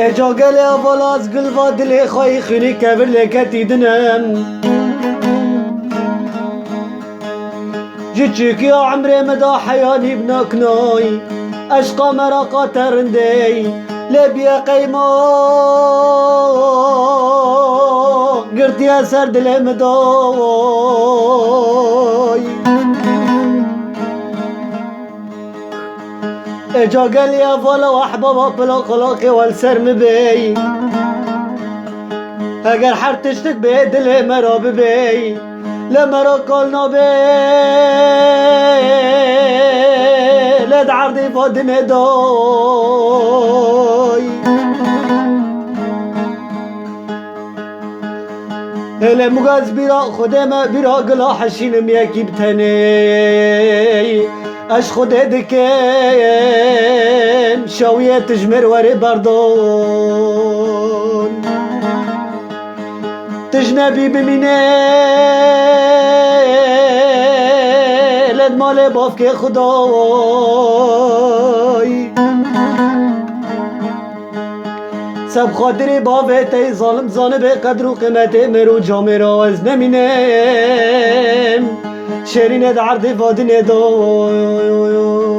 اجا گل اول از گل و دل خواهی خونی کبر لکتی دنم جچکی عمر مدا حیانی بناکنای عشقا مراقا ترندی لبیا قیما گرتی اثر دل مدای اجا قال يا فلا واحبابا بلا خلاقي والسر مبي اگر حرتشتك بيد لي مرا ببي لمرا قالنا بي لد عرضي فادن داي هل مغاز برا خدما برا قلا حشينم يكي بتني اش خود دکم شاویه تجمر وری بردون تجنبی بمینه لد مال باف که خدای سب خاطری باوه تی ظالم زانه به قدر و قیمت مرو جامه را از نمینم شیرین درد وادن دو